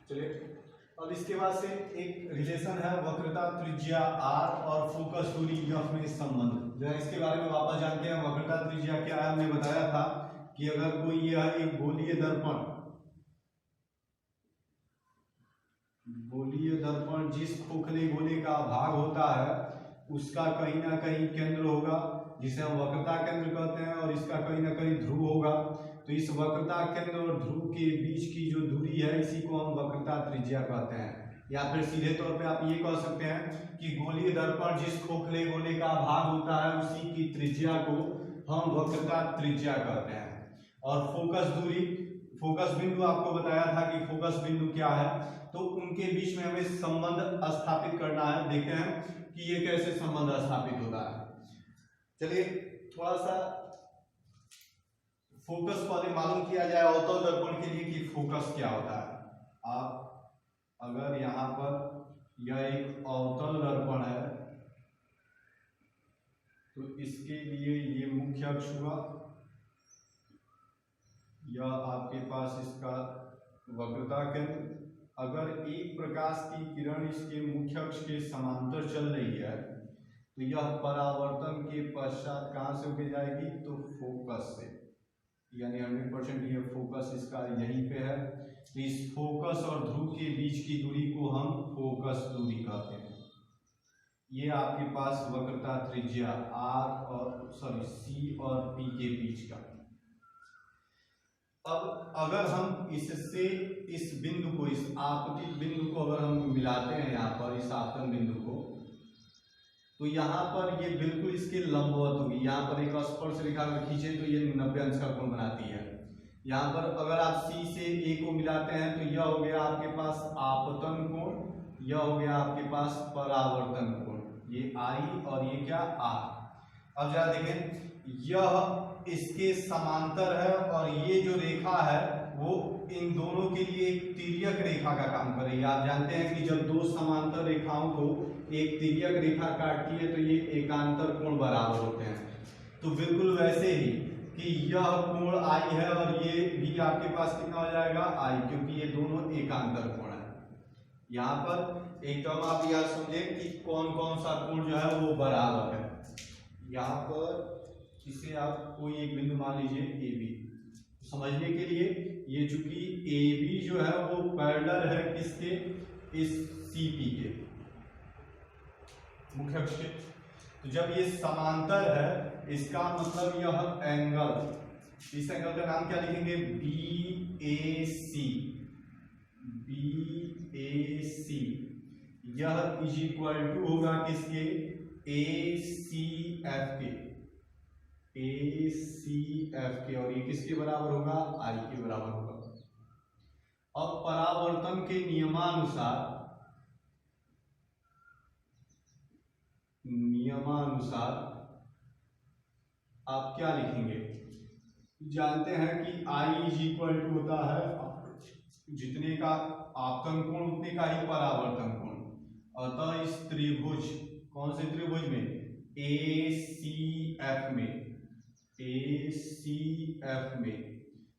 चलिए अब इसके बाद से एक रिलेशन है वक्रता त्रिज्या r और फोकस दूरी f में संबंध। जरा इसके बारे में वापस जानते हैं। वक्रता त्रिज्या क्या है, हमने बताया था कि अगर कोई यह एक गोलीय दर्पण जिस खोखले गोले का भाग होता है उसका कहीं ना कहीं केंद्र होगा जिसे हम वक्रता केंद्र कहते हैं, और इसका कहीं ना कहीं ध्रुव होगा। तो इस वक्रता केंद्र और ध्रुव के बीच की जो दूरी है इसी को हम वक्रता त्रिज्या कहते हैं। या फिर सीधे तौर पे आप ये कह सकते हैं कि गोलीय दर्पण जिस खोखले गोले का भाग होता है उसी की त्रिज्या को हम वक्रता त्रिज्या कहते हैं। और फोकस बिंदु आपको बताया था कि फोकस बिंदु क्या है, तो उनके बीच में हमें संबंध स्थापित करना है। देखते हैं कि ये कैसे संबंध स्थापित होता है। चलिए थोड़ा सा फोकस पहले मालूम किया जाए अवतल दर्पण के लिए कि फोकस क्या होता है। आप अगर यहां पर यह एक अवतल दर्पण है तो इसके लिए ये मुख्य अक्ष हुआ, यह आपके पास इसका वक्रता केंद्र। अगर एक प्रकाश की किरण इसके मुख्य अक्ष के समांतर चल रही है तो यह परावर्तन के पश्चात कहां से होके जाएगी, तो फोकस से, यानी 100% ये फोकस इसका यहीं पे है। तो इस फोकस और ध्रुव के बीच की दूरी को हम फोकस दूरी कहते हैं। ये आपके पास वक्रता त्रिज्या सी और पी के बीच का। अब अगर हम इससे इस बिंदु को, इस आपतित बिंदु को अगर हम मिलाते हैं यहाँ पर इस आपतन बिंदु को, तो यहाँ पर ये बिल्कुल इसके लंबवत होगी। यहाँ पर एक स्पर्श रेखा अगर खींचे तो ये 90 अंश का कोण बनाती है। यहाँ पर अगर आप सी से ए को मिलाते हैं तो यह हो गया आपके पास आपतन कोण, यह हो गया आपके पास परावर्तन कोण। ये आई और ये क्या आर। अब जरा देखें, यह इसके समांतर है और ये जो रेखा है वो इन दोनों के लिए एक तिर्यक रेखा का काम कर रही है। आप जानते हैं कि जब दो समांतर रेखाओं को एक तिर्यक रेखा काटती है तो ये एकांतर कोण बराबर होते हैं। तो बिल्कुल वैसे ही कि यह कोण आई है और ये भी आपके पास कितना हो जाएगा आई, क्योंकि ये दोनों एकांतर कोण है। यहाँ पर एक टर्म आप याद समझे कि कौन कौन सा कोण जो है वो बराबर है। यहाँ पर इसे आप कोई एक बिंदु मान लीजिए ए बी। समझने के लिए ये चूंकि ए बी जो है वो पैरेलल है किसके, इस सी पी के मुख्य अक्ष के। तो जब ये समांतर है इसका मतलब यह एंगल, इस एंगल का नाम क्या लिखेंगे, बी ए सी। यह इज इक्वल टू होगा किसके, ए सी एफ के, ए सी एफ के, और ये किसके बराबर होगा, आई के बराबर होगा। अब परावर्तन के नियमानुसार आप क्या लिखेंगे, जानते हैं कि I इज इक्वल टू होता है जितने का आपतन कोण उतने का ही परावर्तन कोण। अतः इस त्रिभुज, कौन से त्रिभुज में, ए सी एफ में,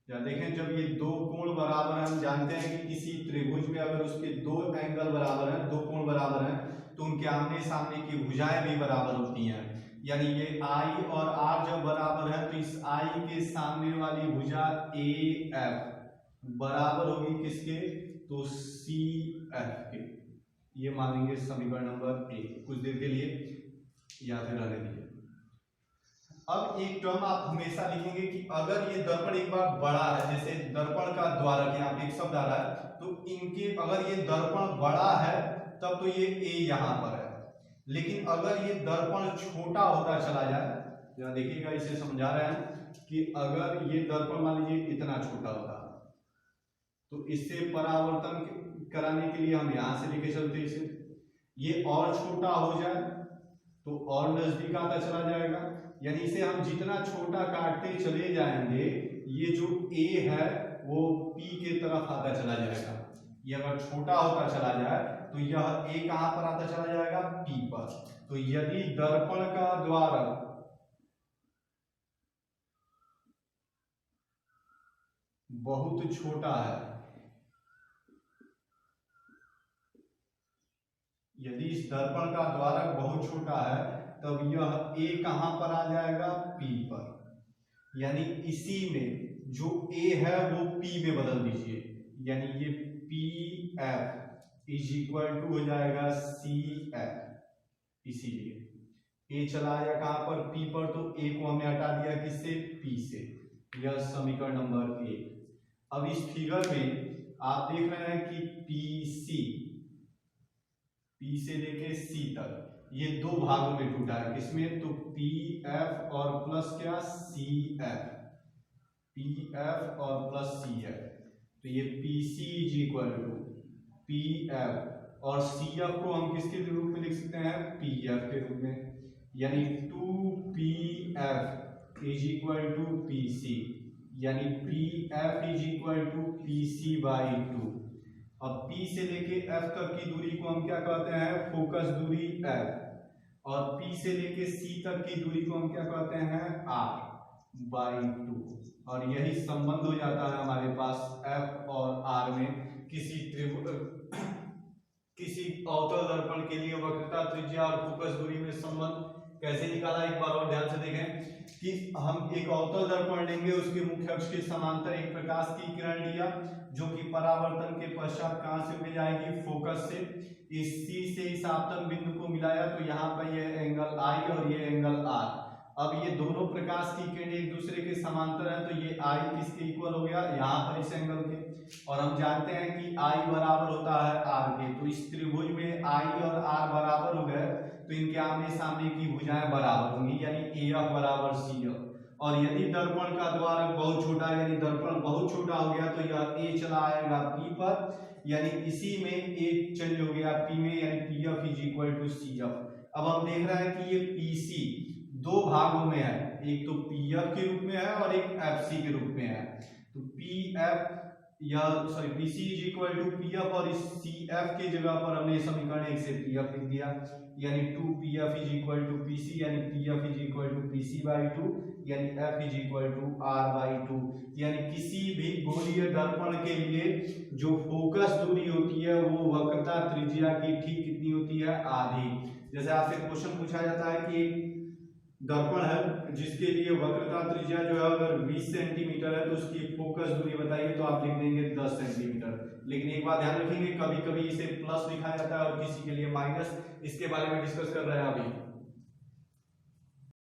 या देखें जब ये दो कोण बराबर हैं, हम जानते हैं कि किसी त्रिभुज में अगर उसके दो एंगल बराबर हैं, दो कोण बराबर हैं, तो उनके आमने सामने की भुजाएं भी बराबर होती हैं। यानी ये आई और आर जब बराबर है तो इस आई के सामने वाली भुजा ए एफ बराबर होगी किसके, तो सी एफ के। ये मानेंगे समीकरण नंबर 1। कुछ देर के लिए या फिर रहने दीजिए। अब एक टर्म आप हमेशा लिखेंगे कि अगर ये दर्पण एक बार बड़ा है, जैसे दर्पण का द्वारक, यहाँ पे एक शब्द आ रहा है, तो इनके अगर ये दर्पण बड़ा है तब तो ये ए यहां पर है, लेकिन अगर ये दर्पण छोटा होता चला जाए, जरा देखिएगा इसे समझा रहे हैं कि अगर ये दर्पण मान लीजिए इतना छोटा होता तो इससे परावर्तन कराने के लिए हम यहां से लेके चलते इसे, ये और छोटा हो जाए तो और नजदीक आता चला जाएगा। यानी इसे हम जितना छोटा काटते चले जाएंगे ये जो ए है वो पी के तरफ आता चला जाएगा। ये अगर छोटा होता चला जाए तो यह ए कहां पर आता चला जाएगा, पी पर। तो यदि दर्पण का द्वारक बहुत छोटा है यदि इस दर्पण का द्वारक बहुत छोटा है तब यह ए कहां पर आ जाएगा, पी पर, यानी इसी में जो ए है वो पी में बदल दीजिए, यानी ये P F is equal to हो जाएगा सी एफ। इसीलिए ए चला आया कहां पर, पी पर, तो ए को हमने हटा दिया किससे, पी से। यह समीकरण नंबर 1। अब इस फिगर में आप देख रहे हैं कि पी से लेके सी तक ये दो भागों में टूटा है, किसमें, तो पी एफ और प्लस क्या, सी एफ, पी एफ और प्लस सी एफ। तो ये P C is equal to P F और सी एफ को हम किसके रूप में लिख सकते हैं, पी एफ के रूप में, यानी 2 P F is equal to P C, यानी P F is equal to P C by 2। अब P से लेके F तक की दूरी को हम क्या कहते हैं, फोकस दूरी F, और P से लेके C तक की दूरी को हम क्या कहते हैं, R बाई 2। और यही संबंध हो जाता है हमारे पास F और R में। किसी अवतल दर्पण के लिए वक्रता, त्रिज्या और फोकस दूरी में संबंध कैसे निकाला, एक बार और ध्यान से देखें कि हम एक अवतल दर्पण लेंगे, उसके मुख्य अक्ष के समांतर एक प्रकाश की किरण लिया जो कि परावर्तन के पश्चात कहां से होके जाएगी, फोकस से, इस C से इस आपतन बिंदु को मिलाया तो यहाँ पर ये एंगल I और ये एंगल R। अब ये दोनों प्रकाश की किरणें एक दूसरे के समांतर हैं, तो ये I किसके इक्वल हो गया, यहाँ पर इस एंगल के, और हम जानते हैं कि I बराबर होता है R के। तो इस त्रिभुज में I और R बराबर हो गए तो इनके आमने सामने की भुजाएं बराबर होंगी, यानी AF बराबर CF। और यदि दर्पण का द्वारक बहुत छोटा है, यानी दर्पण बहुत छोटा हो गया, तो यह A चला आएगा P पर, यानी इसी में A चेंज हो गया P में, यानी PF is equal to CF। अब हम देख रहे हैं कि ये PC दो भागों में है, एक तो PF के रूप में है और एक FC के रूप में है। तो PC is equal to PF और इस CF के जगह पर हमने समीकरण 1 से PF लिख दिया, यानी 2PF is equal to PC, यानी PF is equal to PC बाई 2, यानी F is equal to R by 2। यानी किसी भी गोलीय दर्पण के लिए जो फोकस दूरी होती है वो वक्रता त्रिज्या की ठीक कितनी होती है, आधी। जैसे आपसे क्वेश्चन पूछा जाता है कि दर्पण है जिसके लिए वक्रता त्रिज्या जो है अगर 20 सेंटीमीटर है तो उसकी फोकस दूरी बताइए, तो आप लिख देंगे 10 सेंटीमीटर। लेकिन एक बात ध्यान रखेंगे, कभी कभी इसे प्लस लिखा जाता है और किसी के लिए माइनस, इसके बारे में डिस्कस कर रहे हैं अभी।